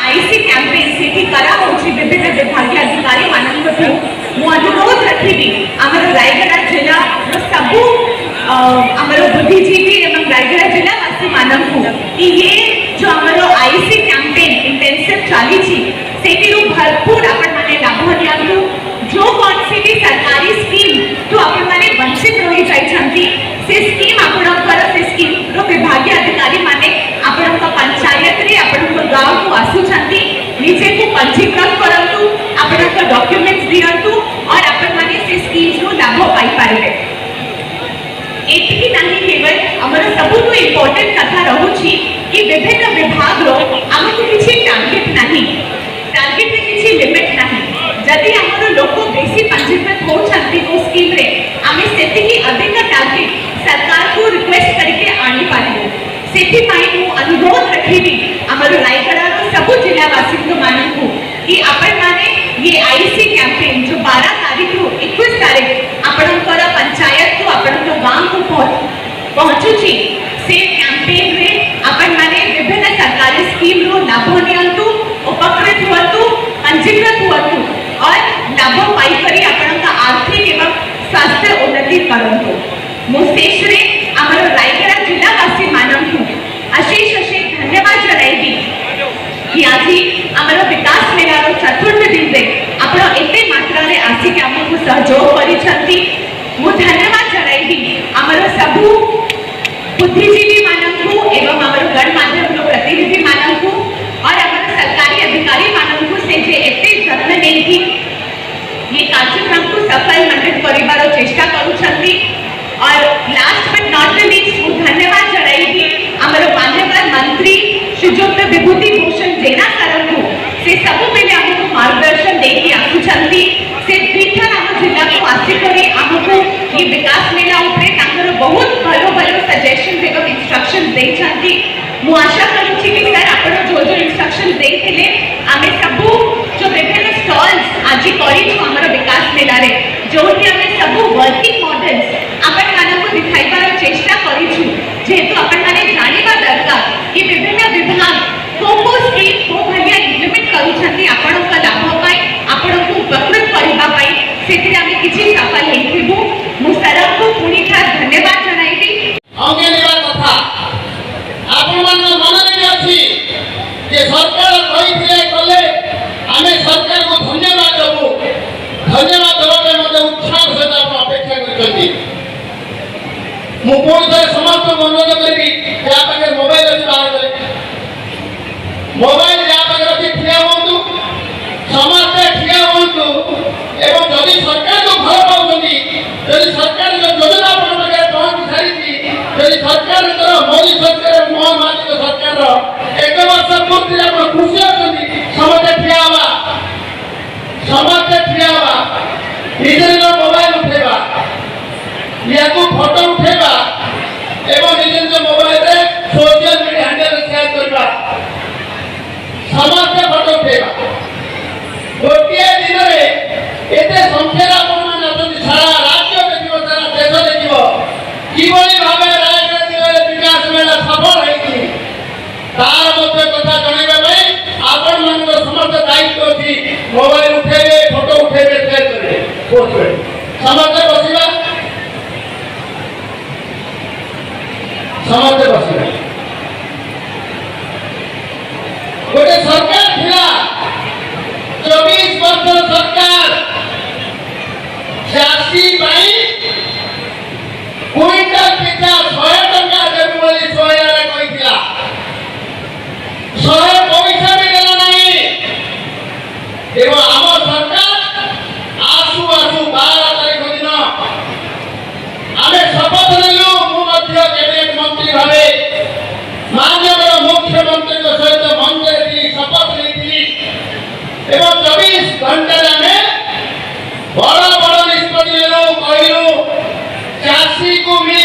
IC campaign से करा विभिन्न विभाग अधिकारी मानक अनुरोध रखी आमर रायगड़ा जिला सबू आमर बुद्धिजीवी एवं रायगड़ा जिलावासी मानक कि ये जो आमर आईसी कैंपेन इंटेंसिव चली से भरपूर आपण माने लाभ लिया जो कौन सी भी सरकारी स्कीम तो आपण माने वंचित रही जाइछंती से स्कीम आपणकर से स्कीम रो विभागीय अधिकारी माने आपणक पंचायत रे आपणक गांव को आसुछंती नीचे को पंजीकृत करंतु आपणक डॉक्यूमेंट्स दियंतु और आपण माने से स्कीम रो लाभ पाई पारिबे। एतिकी नाही केवल हमर सबुठु इंपोर्टेंट कथा रहूची कि विभिन्न विभाग रो हमकु किछि टार्गेट नाही, टार्गेट रे किछि लिमिट नाही। जदि हमर लोक बेसी पंजीकृत होछंती को स्कीम रे आमे सेतिकी अधिक टार्गेट सरकार को रिक्वेस्ट करके आनी पारिबो। सेति पाई मु अनुरोध रखिबी हमर रायगड़ा रो सबु जिलावासी को मानकु कि आपण माने ये आईसी कैंपेन जो 12 तारीख रो 21 तारीख आपणकर पंचायत को आपणक गांव को पहुंचुची से कैंपेन रे आपण माने विभिन्न सरकारी स्कीम रो लाभ नियंतु, उपकृत हुअतु, पंजीकृत हुअतु और लाभ पाई करी आपणक आर्थिक एवं स्वास्थ्य उन्नति करंतु। मुसेश रे हमर रायगड़ा जिलावासी मानकु अशेष अशेष धन्यवाद जणाइबी कि आज हमर विकास मेला रो चतुर्थ दिन रे आपण एते मात्रा रे आसी के हमकु सहयोग करिसंती। मु धन्यवाद जणाइबी हमर सबु बुद्धिजीवी मानकु एवं हमर गणमाध्यम रो प्रतिनिधि मानकु और हमर सरकारी अधिकारी मानकु से जे एते जत्न नेथि ये कार्यक्रम को सफल मंडित करिबार चेष्टा करूछंती। और last but not the least मु धन्यवाद जणाइबी हमर माननीय मंत्री श्रीयुक्त विभूति भूषण जेना सरंगु से सब बेले हमको मार्गदर्शन देकी आसुछंती। से पीठन हम जिला को आसी करी हमको ये विकास मेला उपरे तांकर बहुत भलो भलो सजेशन एवं इंस्ट्रक्शन देछंती। मु आशा करूछि कि सर आपण जो जो इंस्ट्रक्शन देथिले आमे सब जो विभिन्न स्टॉल्स आज करी छु हमर विकास मेला रे जोठी हमें सब वर्किंग मॉडल्स आपण मानक दिखाइबार चेष्टा करी छु जेतु आपण माने जानिबा दरकार कि विभिन्न विभाग को स्कीम को भलिया इम्प्लीमेंट करूछंती आपणक लाभ पाई आपणक उपकृत करिबा पाई सेति आमे किछि सफल हेथिबु। मु सरक को पुनी था धन्यवाद जणाइबी। आगे नेबा कथा आपण मन मन रे अछि जे सरकार कहिथिले कले आमे सरकार को धन्यवाद देबु। धन्यवाद देबा मते उत्साह से अपेक्षा करछंती। मु कोइ समस्त मनोरंजन करी या पाखे मोबाइल अछि बाहर करे मोबाइल या पाखे रखि ठिया होंतु समस्त ठिया होंतु एवं जदि सरकार को भल पाउछंती जदि सरकार जो योजना अपन पाखे पहुंच सारिछि जदि सरकार को मोदी सरकार मोहन माटी सरकार एक वर्ष पूर्ति अपन खुशी अछंती समस्त ठिया बा समस्त ठिया बा निज मोबाइल उठेबा या को फोटो उठेबा एवं निज मोबाइल रे सोशल मीडिया हैंडल शेयर करबा समस्त फोटो उठेबा गोटे दिन रे एते संख्या अपन अछंती सारा राज्य देखिबो सारा देश देखिबो किबोली भाबे राजनीति जिले विकास मेला सफल हेछि तार मते कथा जणाइबा पई आपण मन समस्त दायित्व अछि। मोबाइल उठेबे फोटो उठेबे शेयर करबे पोस्ट करबे समस्त बसिबा समस्त बसिबा गोटे सरकार थिला 24 वर्ष सरकार चासी पाई क्विंटल पिछा 100 टका देबु बोली 100 रे कहिथिला 100 पैसा भी देला नहीं एवं आम सरकार आसु आसु 12 तारीख दिन आमे शपथ लेलु मु मध्य कैबिनेट मंत्री भावे माननीय मुख्यमंत्री सहित मंत्री शपथ लेथि एवं 24 घंटा ଚାଷୀକୁ ମିଳେ